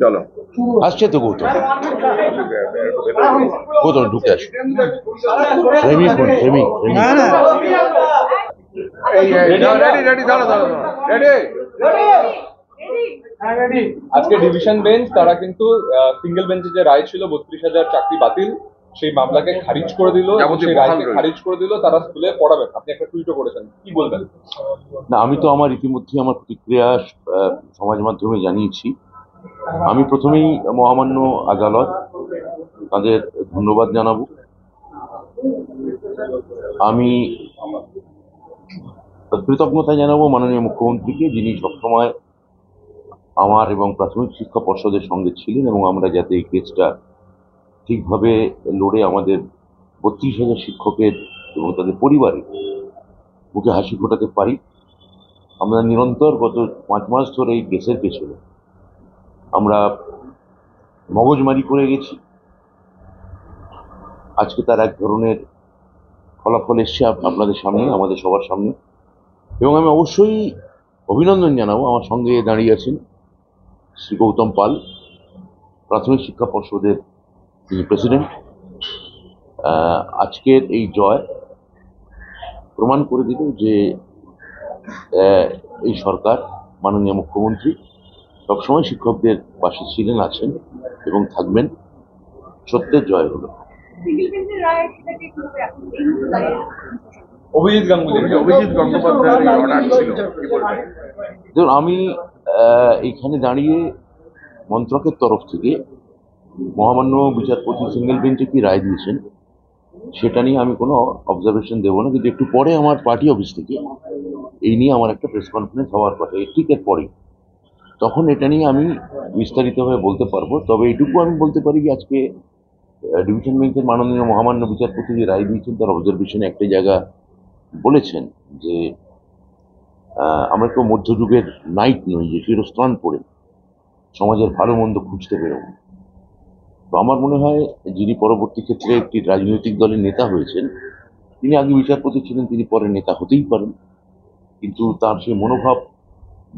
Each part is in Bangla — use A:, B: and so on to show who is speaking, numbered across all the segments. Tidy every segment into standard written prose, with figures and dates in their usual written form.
A: চলো
B: আসছে তো গৌতম, গৌতম ঢুকে আসো। প্রেমিক হন, প্রেমিক প্রেমিক।
C: আজকে ডিভিশন বেঞ্চ তারা কিন্তু সিঙ্গেল বেঞ্চে যে রায় ছিল 32,000 চাকরি বাতিল, সেই মামলাকে খারিজ করে দিল, সেই রায়কে খারিজ করে দিল। তারা স্কুলে পড়াবেন। আপনি একটা টুইটও করেছেন, কি বলবেন?
B: না, আমি তো আমার ইতিমধ্যে আমার প্রতিক্রিয়া সমাজ মাধ্যমে জানিয়েছি। আমি প্রথমেই মহামান্য আদালত তাদের ধন্যবাদ জানাবো। আমি কৃতজ্ঞতা জানাবো মাননীয় মুখ্যমন্ত্রীকে, যিনি সবসময় আমার এবং প্রাথমিক শিক্ষা পর্ষদের সঙ্গে ছিলেন, এবং আমরা যাতে এই কেসটা ঠিকভাবে লড়ে আমাদের 32,000 শিক্ষকের এবং তাদের পরিবারের মুখে হাসি ফোটাতে পারি। আমরা নিরন্তর গত 5 মাস ধরে এই কেসের পেছনে আমরা মগজমারি করে গেছি। আজকে তার এক ধরনের ফলাফল এসছে আপনাদের সামনে, আমাদের সবার সামনে, এবং আমি অবশ্যই অভিনন্দন জানাবো। আমার সঙ্গে দাঁড়িয়ে আছেন শ্রী গৌতম পাল, প্রাথমিক শিক্ষা পর্ষদের তিনি প্রেসিডেন্ট। আজকের এই জয় প্রমাণ করে দিল যে এই সরকার, মাননীয় মুখ্যমন্ত্রী সবসময় শিক্ষকদের পাশে ছিলেন, আছেন এবং থাকবেন। সত্যের জয় হলো।
C: অভিজিৎ গঙ্গোপাধ্যায়ের
B: দেখুন, আমি এইখানে দাঁড়িয়ে মন্ত্রকের তরফ থেকে মহামান্য বিচারপতি সিঙ্গেল বেঞ্চে কি রায় দিয়েছেন সেটা নিয়ে আমি কোনো অবজারভেশন দেবো না, কিন্তু একটু পরে আমার পার্টি অফিস থেকে এই নিয়ে আমার একটা প্রেস কনফারেন্স হওয়ার কথা, ঠিক এর পরে, তখন এটা নিয়ে আমি বিস্তারিতভাবে বলতে পারবো। তবে এইটুকু আমি বলতে পারি যে আজকে ডিভিশন বেঞ্চের মাননীয় মহামান্য বিচারপতি যে রায় দিয়েছেন তার অবজারভেশনে একটা জায়গা বলেছেন যে আমরা কেউ মধ্যযুগের নাইট নই যে চিরস্থান পড়ে সমাজের ভালো মন্দ খুঁজতে বেরোবো। তো আমার মনে হয় যিনি পরবর্তী ক্ষেত্রে একটি রাজনৈতিক দলের নেতা হয়েছেন, তিনি আগে বিচারপতি ছিলেন, তিনি পরে নেতা হতেই পারেন, কিন্তু তার সেই মনোভাব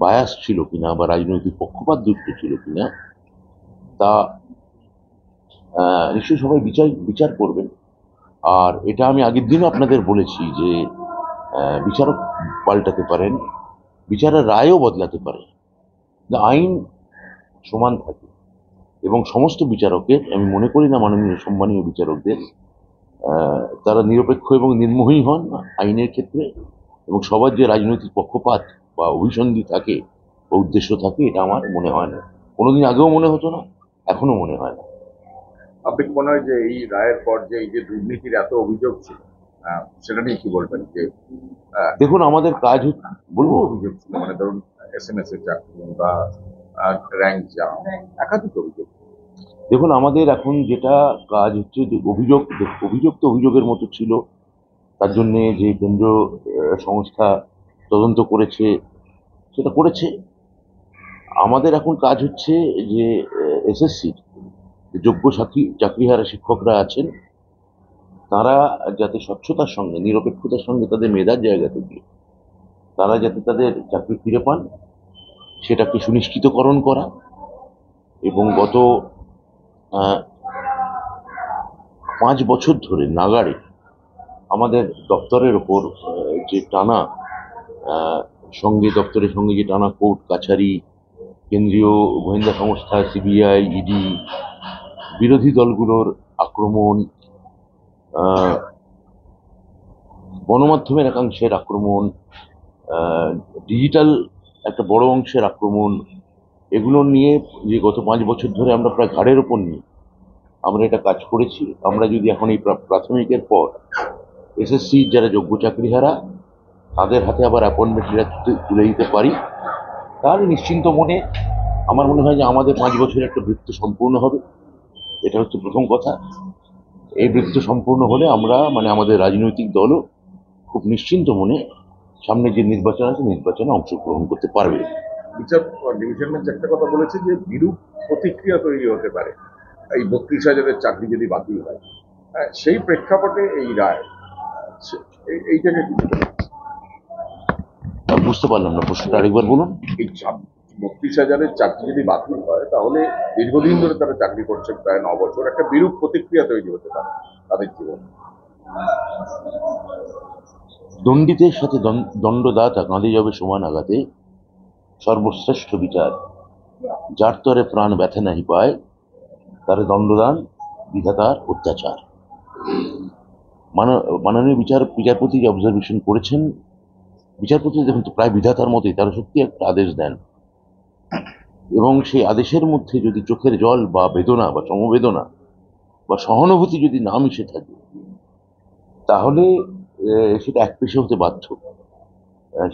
B: বায়াস ছিল কিনা বা রাজনৈতিক পক্ষপাতযুক্ত ছিল কিনা তা নিশ্চয়ই সবাই বিচার করবেন। আর এটা আমি আগের দিনও আপনাদের বলেছি যে বিচারক পাল্টাতে পারেন, বিচারের রায়ও বদলাতে পারে, আইন সমান থাকে। এবং সমস্ত বিচারকের, আমি মনে করি না মাননীয় সম্মানীয় বিচারকদের, তারা নিরপেক্ষ এবং নির্মোহী হন আইনের ক্ষেত্রে, এবং সবার যে রাজনৈতিক পক্ষপাত বা অভিসন্ধি থাকে বা উদ্দেশ্য থাকে, এটা আমার মনে হয় না, কোনোদিন আগেও মনে হতো না, এখনো মনে হয় না।
A: আপনি মনে হয় যে এই রায়ের পর যে এই যে দুর্নীতির এত অভিযোগ ছিল সেটা নিয়ে কি বলবেন? যে
B: দেখুন, আমাদের কাজ বলবো
A: অভিযোগ ছিল, মানে ধরুন SMS এর চাকরি বা র্যাঙ্ক যাওয়া, একাধিক অভিযোগ।
B: দেখুন, আমাদের এখন যেটা কাজ হচ্ছে যে অভিযোগ তো অভিযোগের মতো ছিল, তার জন্যে যে কেন্দ্র সংস্থা তদন্ত করেছে সেটা করেছে। আমাদের এখন কাজ হচ্ছে যে SSCর যোগ্য চাকরিহারা শিক্ষকরা আছেন, তারা যাতে স্বচ্ছতার সঙ্গে, নিরপেক্ষতার সঙ্গে তাদের মেধার জায়গা থেকে তারা যাতে তাদের চাকরি ফিরে পান সেটাকে সুনিশ্চিতকরণ করা। এবং গত 5 বছর ধরে নাগাড়ে আমাদের দপ্তরের ওপর যে টানা দপ্তরের সঙ্গে যে টানা কোর্ট কাছারি, কেন্দ্রীয় গোয়েন্দা সংস্থা CBI, ED, বিরোধী দলগুলোর আক্রমণ, গণমাধ্যমের একাংশের আক্রমণ, ডিজিটাল একটা বড় অংশের আক্রমণ, এগুলো নিয়ে যে গত 5 বছর ধরে আমরা প্রায় ঘাড়ের ওপর নিয়ে আমরা এটা কাজ করেছি। আমরা যদি এখন এই প্রাথমিকের পর SSCর যারা যোগ্য চাকরিহারা তাদের হাতে আবার অ্যাপয়েন্টমেন্ট লেটার তুলে দিতে পারি, তাহলে নিশ্চিন্ত মনে আমার মনে হয় যে আমাদের 5 বছরের একটা বৃত্ত সম্পূর্ণ হবে। এটা হচ্ছে প্রথম কথা। এই বৃত্ত সম্পূর্ণ হলে আমরা, মানে আমাদের রাজনৈতিক দলও খুব নিশ্চিন্ত মনে সামনে যে নির্বাচন আছে নির্বাচনে অংশগ্রহণ করতে পারবে।
A: ডিভিশন বেঞ্চ একটা কথা বলেছে যে বিরূপ প্রতিক্রিয়া তৈরি হতে পারে এই 32,000-এর চাকরি যদি বাতিল হয়। সেই প্রেক্ষাপটে এই রায়, এইটাকে
B: বুঝতে পারলাম না, প্রশ্নটা আরেকবার বলুন।
A: এই 32,000-এর চাকরি যদি বাতিল হয় তাহলে দীর্ঘদিন ধরে তারা চাকরি করছে, প্রায় 9 বছর, একটা বিরূপ প্রতিক্রিয়া তৈরি হতে পারে তাদের জীবনে।
B: দণ্ডিতের সাথে দণ্ডদাতা কাঁধে যাবে সমান আঘাতে, সর্বশ্রেষ্ঠ বিচার যার তরে প্রাণ ব্যথা নাহি পায়, তার দণ্ডদান বিধাতার অত্যাচার। মাননীয় বিচারপতি যে অবজারভেশন করেছেন, বিচারপতি দেখুন তো প্রায় বিধাতার মতোই, তারা সত্যি একটা আদেশ দেন, এবং সেই আদেশের মধ্যে যদি চোখের জল বা বেদনা বা সমবেদনা বা সহানুভূতি যদি না মিশে থাকে, তাহলে সেটা একপেশে হতে বাধ্য।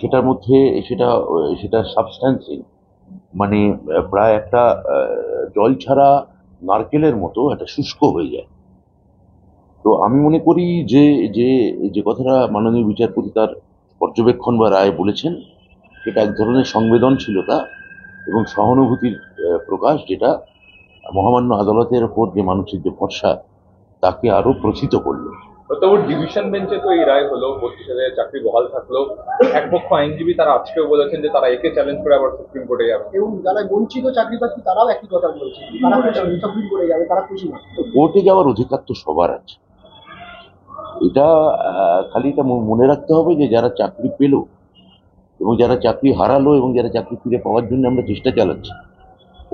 B: সেটার মধ্যে সেটা সাবস্ট্যান্সিং, মানে প্রায় একটা জল ছাড়া নারকেলের মতো একটা শুষ্ক হয়ে যায়। তো আমি মনে করি যে যে যে কথাটা মাননীয় বিচারপতি তার পর্যবেক্ষণ বা রায় বলেছেন, সেটা এক ধরনের সংবেদনশীলতা এবং সহানুভূতির প্রকাশ, যেটা মহামান্য আদালতের ওপর যে মানুষের যে ভরসা তাকে আরো প্রথিত করলো।
C: তবু ডিভিশন বেঞ্চে তো এই রায় হলো, 32,000 চাকরি বহাল থাকলো। এক পক্ষ আইনজীবী তারা আজকেও বলেছেন যে তারা একে চ্যালেঞ্জ করে আবার সুপ্রিম কোর্টে যাবে,
D: এবং যারা বঞ্চিত চাকরি প্রার্থী তারাও একই কথা বলছে, তারা সুপ্রিম কোর্টে যাবে, তারা খুশি না।
B: কোর্টে যাওয়ার অধিকার তো সবার আছে। এটা খালি এটা মনে রাখতে হবে যে যারা চাকরি পেল এবং যারা চাকরি হারালো এবং যারা চাকরি ফিরে পাওয়ার জন্য আমরা চেষ্টা চালাচ্ছি,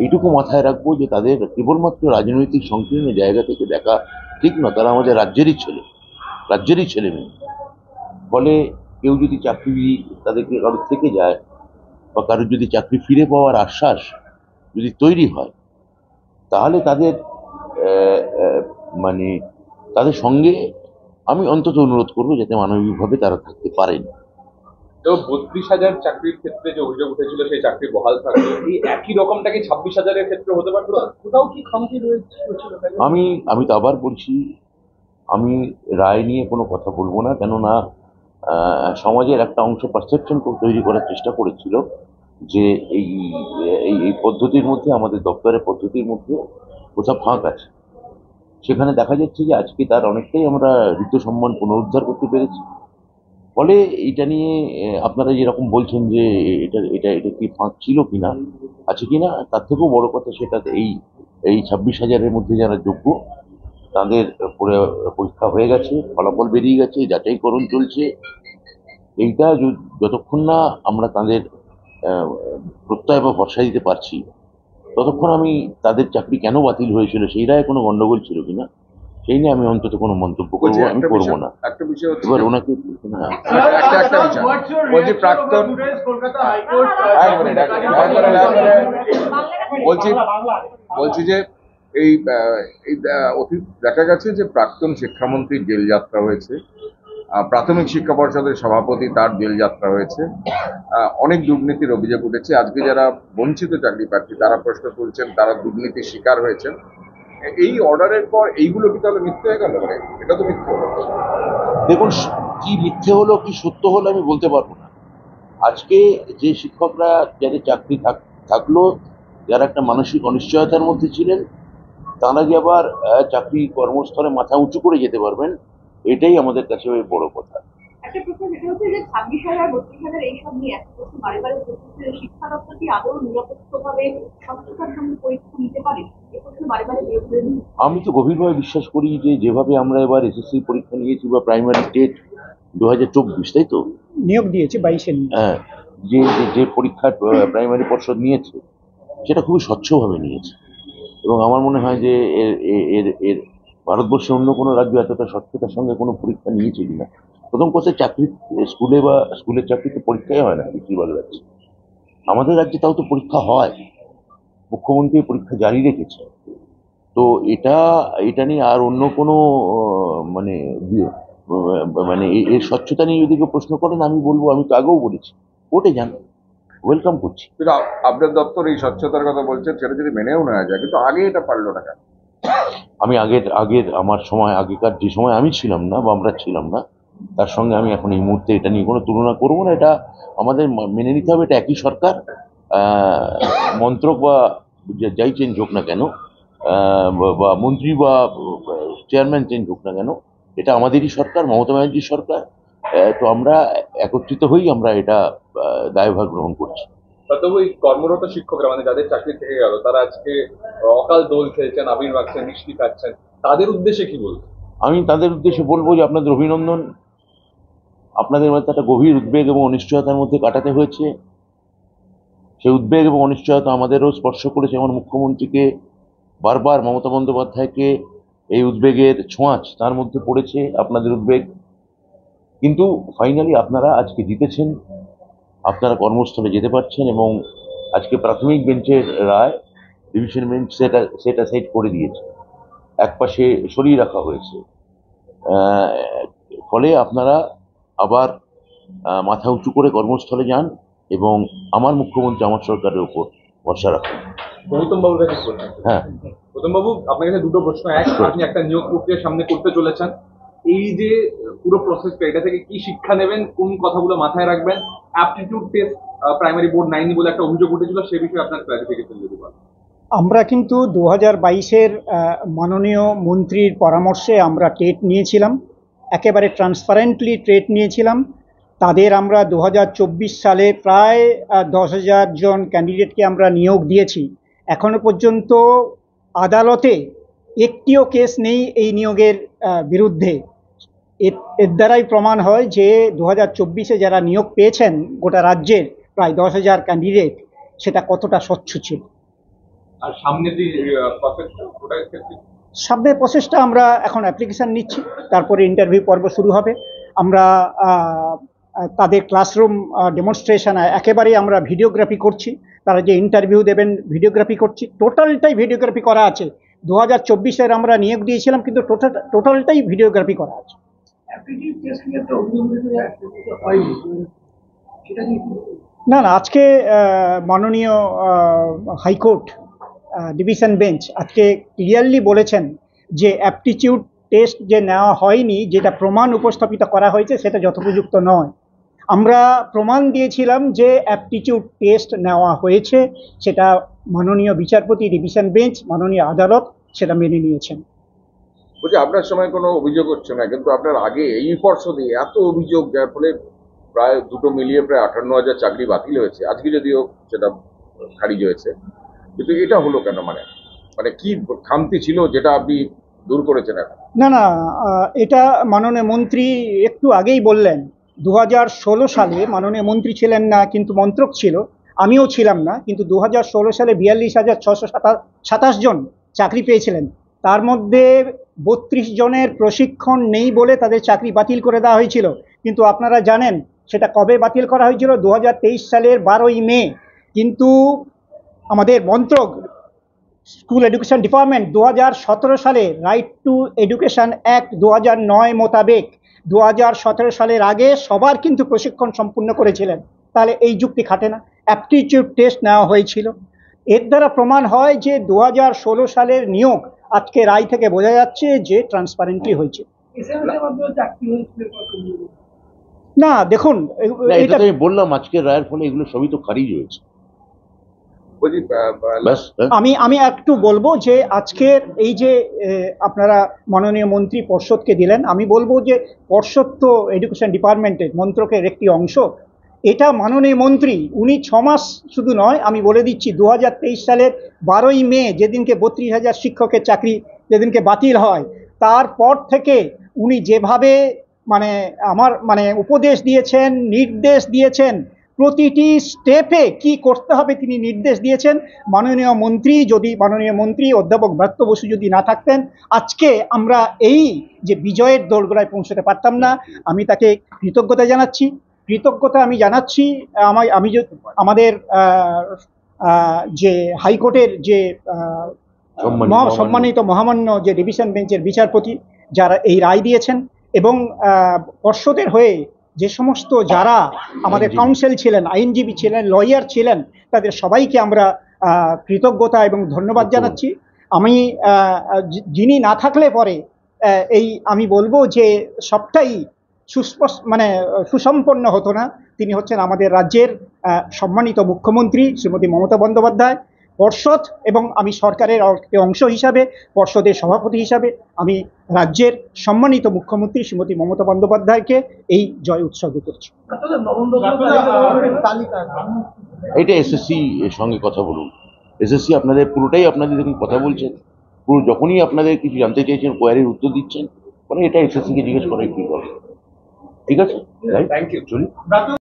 B: এইটুকু মাথায় রাখবো যে তাদের কেবলমাত্র রাজনৈতিক সংকীর্ণ জায়গা থেকে দেখা ঠিক না, তারা আমাদের রাজ্যেরই ছেলে মেয়ে। ফলে কেউ যদি চাকরি তাদেরকে কারোর থেকে যায় বা কারোর যদি চাকরি ফিরে পাওয়ার আশ্বাস যদি তৈরি হয়, তাহলে তাদের মানে তাদের সঙ্গে আমি অন্তত অনুরোধ করবো যাতে মানবিকভাবে তারা থাকতে পারেন।
C: তো 32,000 চাকরির ক্ষেত্রে যে অভিযোগ উঠেছিল সেই চাকরি বহাল থাকলো, এই একই রকমটা কি 26,000-এর ক্ষেত্রে হতে পারতো?
D: কোথাও কি খামতি রয়েছে?
B: আমি তো আবার বলছি, আমি রায় নিয়ে কোনো কথা বলবো না, কেননা সমাজের একটা অংশ পারসেপশন তৈরি করার চেষ্টা করেছিল যে এই এই পদ্ধতির মধ্যে, আমাদের দপ্তরের পদ্ধতির মধ্যে কোথাও ফাঁক আছে। সেখানে দেখা যাচ্ছে যে আজকে তার অনেকটাই আমরা ঋত সম্মান পুনরুদ্ধার করতে পেরেছি। ফলে এটা নিয়ে আপনারা যেরকম বলছেন যে এটা এটা এটা কি ফাঁক ছিল কিনা, আছে কিনা, তার থেকেও বড় কথা সেটা এই 26,000-এর মধ্যে যারা যোগ্য তাদের পরীক্ষা হয়ে গেছে, ফলাফল বেরিয়ে গেছে, যাচাইকরণ চলছে। এইটা যতক্ষণ না আমরা তাদের প্রত্যয় বা ভরসা দিতে পারছি, ততক্ষণ আমি তাদের চাকরি কেন বাতিল হয়েছিল সেই রায়ে কোনো গন্ডগোল ছিল কিনা সেই নিয়ে আমি অন্তত কোনো মন্তব্য করবো, আমি করবো না।
A: একটা বিষয় হচ্ছে,
B: এবার ওনাকে
A: একটা বিষয় বলছি, প্রাক্তন বলছি যে এই অতীত দেখা গেছে যে প্রাক্তন শিক্ষামন্ত্রীর জেল যাত্রা হয়েছে, প্রাথমিক শিক্ষা পর্ষদের সভাপতি তার জেল যাত্রা হয়েছে, অনেক দুর্নীতির অভিযোগ উঠেছে। আজকে যারা বঞ্চিত চাকরি প্রার্থী তারা প্রশ্ন তুলছেন, তারা দুর্নীতির শিকার হয়েছেন। এই অর্ডারের পর এইগুলো কি তাহলে মিথ্যে হয়ে গেল? মানে এটা তো মিথ্যে হলো।
B: দেখুন, কি মিথ্যে হলো কি সত্য হলো আমি বলতে পারবো না। আজকে যে শিক্ষকরা যাদের চাকরি থাকলো, যারা একটা মানসিক অনিশ্চয়তার মধ্যে ছিলেন, তারা যে আবার চাকরি কর্মস্থলে মাথা উঁচু করে যেতে পারবেন, এটাই আমাদের কাছে বড় কথা।
E: একটা প্রশ্ন যেটা হচ্ছে যে 26,000 32,000 এইসব নিয়ে এত প্রশ্ন বারে বারে উঠছে, শিক্ষা দপ্তর কি আদৌ নিরপেক্ষভাবে স্বচ্ছতার সঙ্গে পরীক্ষা নিতে পারে? এই প্রশ্ন বারে বারে
B: আমি তো গভীরভাবে বিশ্বাস করি যে যেভাবে আমরা এবার এসএসসি পরীক্ষা নিয়েছি বা প্রাইমারি টেট 2024, তাই তো
D: নিয়োগ দিয়েছে 22-এর,
B: হ্যাঁ, যে যে পরীক্ষা প্রাইমারি পর্ষদ নিয়েছে সেটা খুবই স্বচ্ছভাবে নিয়েছে, এবং আমার মনে হয় যে এর এর এর ভারতবর্ষে অন্য কোনো রাজ্য এতটা স্বচ্ছতার সঙ্গে কোনো পরীক্ষা নিয়েছে কিনা। প্রথম কথা, চাকরি স্কুলে বা স্কুলের চাকরিতে পরীক্ষাই হয় না বেশিরভাগ রাজ্যে। আমাদের রাজ্যে তাও তো পরীক্ষা হয়, মুখ্যমন্ত্রী পরীক্ষা জারি রেখেছে। তো এটা নিয়ে আর অন্য কোনো মানে মানে এর স্বচ্ছতা নিয়ে যদি কেউ প্রশ্ন করেন, আমি বলবো, আমি তো আগেও বলেছি, কোর্টে যান, ওয়েলকাম করছি।
A: কিন্তু আপনার দপ্তর এই স্বচ্ছতার কথা বলছেন, সেটা যদি মেনেও নেওয়া যায়, কিন্তু আগে এটা পারলো না কেন?
B: আমি আগের আমার সময়, আগেকার যে সময় আমি ছিলাম না বা আমরা ছিলাম না, তার সঙ্গে আমি এখন এই মুহূর্তে এটা নিয়ে কোনো তুলনা করবো না। এটা আমাদের মেনে নিতে হবে, এটা একই সরকার। মন্ত্রক বা যাই চেঞ্জ হোক না কেন, বা মন্ত্রী বা চেয়ারম্যান চেঞ্জ হোক না কেন, এটা আমাদেরই সরকার, মমতা ব্যানার্জির সরকার। তো আমরা একত্রিত হই, আমরা এটা দায়ভার গ্রহণ করছি।
C: তবে ওই কর্মরত শিক্ষকরা মানে যাদের চাকরি থেকে গেল তারা আজকে অকাল দোল খেলছেন, আবির মাখছেন, মিষ্টি খাচ্ছেন, তাদের উদ্দেশ্যে কি বলবো?
B: আমি তাদের উদ্দেশ্যে বলবো যে আপনাদের অভিনন্দন। আপনাদের মধ্যে একটা গভীর উদ্বেগ এবং অনিশ্চয়তার মধ্যে কাটাতে হয়েছে। সেই উদ্বেগ এবং অনিশ্চয়তা আমাদেরও স্পর্শ করেছে। আমার মুখ্যমন্ত্রীকে বারবার, মমতা বন্দ্যোপাধ্যায়কে এই উদ্বেগের ছোঁয়াচ তার মধ্যে পড়েছে, আপনাদের উদ্বেগ। কিন্তু ফাইনালি আপনারা আজকে জিতেছেন, আপনারা কর্মস্থলে যেতে পারছেন এবং আজকে প্রাথমিক বেঞ্চের রায় ডিভিশন বেঞ্চ সেটা সেট করে দিয়েছে, একপাশে সরিয়ে রাখা হয়েছে। আহ, ফলে আপনারা আবার মাথা উঁচু করে কর্মস্থলে যান এবং আমার মুখ্যমন্ত্রী, আমার সরকারের উপর ভরসা রাখুন।
C: গৌতম বাবুর কাছে বলছেন।
B: হ্যাঁ,
C: গৌতম বাবু, আপনার কাছে দুটো প্রশ্ন। এক, আপনি একটা নিয়োগ প্রক্রিয়ার সামনে করতে চলেছেন, এই যে পুরো প্রসেসটা, এটা থেকে কি শিক্ষা নেবেন, কোন কথাগুলো মাথায় রাখবেন? অ্যাপটিটিউড টেস্ট প্রাইমারি বোর্ড 9 বলে একটা অভিযোগ উঠেছিল, সে বিষয়ে আপনার ক্লারিফিকেশন যদি বলেন।
F: আমরা কিন্তু 2022-এর মাননীয় মন্ত্রীর পরামর্শে আমরা টেট নিয়েছিলাম, একেবারে ট্রান্সপারেন্টলি টেট নিয়েছিলাম। তাদের আমরা 2024 সালে প্রায় 10,000 জন ক্যান্ডিডেটকে আমরা নিয়োগ দিয়েছি। এখনো পর্যন্ত আদালতে একটিও কেস নেই এই নিয়োগের বিরুদ্ধে। এর দ্বারাই প্রমাণ হয় যে 2024-এ যারা নিয়োগ পেয়েছেন গোটা রাজ্যের প্রায় 10,000 ক্যান্ডিডেট, সেটা কতটা স্বচ্ছ ছিল।
C: আর সামনে যে প্রসেসটা, ওটার ক্ষেত্রে
F: সামনের প্রসেসটা আমরা এখন অ্যাপ্লিকেশান নিচ্ছি, তারপরে ইন্টারভিউ পর্ব শুরু হবে। আমরা তাদের ক্লাসরুম ডেমনস্ট্রেশন একেবারেই আমরা ভিডিওগ্রাফি করছি। তারা যে ইন্টারভিউ দেবেন ভিডিওগ্রাফি করছি, টোটালটাই ভিডিওগ্রাফি করা আছে। 2024-এর আমরা নিয়োগ দিয়েছিলাম, কিন্তু টোটালটাই ভিডিওগ্রাফি করা আছে। না, আজকে মাননীয় হাইকোর্ট ডিভিশন বেঞ্চ আজকে ক্লিয়ারলি বলেছেন যে অ্যাপটিটিউড টেস্ট যে নেওয়া হয়নি, যেটা প্রমাণ উপস্থাপিত করা হয়েছে, সেটা যথোপযুক্ত নয়। আমরা প্রমাণ দিয়েছিলাম যে অ্যাপটিটিউড টেস্ট নেওয়া হয়েছে, সেটা মাননীয় বিচারপতি ডিভিশন বেঞ্চ, মাননীয় আদালত সেটা মেনে নিয়েছেন।
A: বলছি, আপনার সময় কোনো অভিযোগ হচ্ছে না, কিন্তু আপনার আগে এই পর্ষদে এত অভিযোগ, যার ফলে প্রায় দুটো মিলিয়ে প্রায় 58,000 চাকরি বাতিল হয়েছে। আজকে যদিও সেটা খারিজ হয়েছে, কিন্তু এটা হলো কেন? মানে মানে কি খামতি ছিল যেটা আপনি দূর করেছেন এখন?
F: না, এটা মাননীয় মন্ত্রী একটু আগেই বললেন। 2016 সালে মাননীয় মন্ত্রী ছিলেন না, কিন্তু মন্ত্রক ছিল, আমিও ছিলাম না, কিন্তু 2016 সালে 42,627 জন চাকরি পেয়েছিলেন। তার মধ্যে 32 জনের প্রশিক্ষণ নেই বলে তাদের চাকরি বাতিল করে দেওয়া হয়েছিল। কিন্তু আপনারা জানেন সেটা কবে বাতিল করা হয়েছিল? 2023 সালের 12ই মে। কিন্তু আমাদের মন্ত্রক, স্কুল এডুকেশন ডিপার্টমেন্ট 2017 সালে রাইট টু এডুকেশন অ্যাক্ট 2009 মোতাবেক 2017 সালের আগে সবার কিন্তু প্রশিক্ষণ সম্পূর্ণ করেছিলেন। তাহলে এই যুক্তি খাটে না। অ্যাপটিটিউড টেস্ট নেওয়া হয়েছিল। এর দ্বারা প্রমাণ হয় যে 2016 সালের নিয়োগ আজকে রায় থেকে বোঝা যাচ্ছে যে ট্রান্সপারেন্টলি হয়েছে। না, দেখুন,
B: না, এটা তো আমি বললাম, আজকের রায়ের ফলে এগুলো সবই তো খারিজ হয়েছে।
A: বলছি,
B: ব্যাস, হ্যাঁ।
F: আমি একটু বলবো যে আজকের এই যে আপনারা মাননীয় মন্ত্রী পর্ষদকে দিলেন, আমি বলবো যে পর্ষদ তো এডুকেশন ডিপার্টমেন্টের, মন্ত্রকের একটি অংশ। এটা মাননীয় মন্ত্রী, উনি 6 মাস শুধু নয়, আমি বলে দিচ্ছি, 2023 সালের 12ই মে যেদিনকে 32,000 শিক্ষকের চাকরি যেদিনকে বাতিল হয়, তারপর থেকে উনি যেভাবে উপদেশ দিয়েছেন, নির্দেশ দিয়েছেন, প্রতিটি স্টেপে কি করতে হবে তিনি নির্দেশ দিয়েছেন। মাননীয় মন্ত্রী অধ্যাপক ব্রাত্য বসু যদি না থাকতেন, আজকে আমরা এই যে বিজয়ের দোরগোড়ায় পৌঁছতে পারতাম না। আমি তাকে কৃতজ্ঞতা জানাচ্ছি। আমাদের যে হাইকোর্টের যে সম্মানিত মহামান্য যে ডিভিশন বেঞ্চের বিচারপতি, যারা এই রায় দিয়েছেন, এবং পর্ষদের হয়ে যে সমস্ত যারা আমাদের কাউন্সিল ছিলেন, আইনজীবী ছিলেন, লয়ার ছিলেন, তাদের সবাইকে আমরা কৃতজ্ঞতা এবং ধন্যবাদ জানাচ্ছি। আমি যিনি না থাকলে পরে আমি বলবো যে সবটাই সুসম্পন্ন হতো না। তিনি হচ্ছেন আমাদের রাজ্যের সম্মানিত মুখ্যমন্ত্রী শ্রীমতী মমতা বন্দ্যোপাধ্যায়। পর্ষদ এবং আমি সরকারের অংশ হিসাবে, পর্ষদের সভাপতি হিসাবে আমি রাজ্যের সম্মানিত মুখ্যমন্ত্রী শ্রীমতী মমতা বন্দ্যোপাধ্যায়কে এই জয় উৎসর্গ করছি।
B: এটা এসএসসি এর সঙ্গে কথা বলুন। এসএসসি আপনাদের পুরোটাই আপনাদের দেখুন কথা বলছেন, পুরো যখনই আপনাদের কিছু জানতে চাইছেন কোয়ারির উত্তর দিচ্ছেন, মানে এটা এসএসসি কে জিজ্ঞেস করাই ঠিক হবে। ঠিক আছে,
C: থ্যাংক ইউ।
B: চলুন।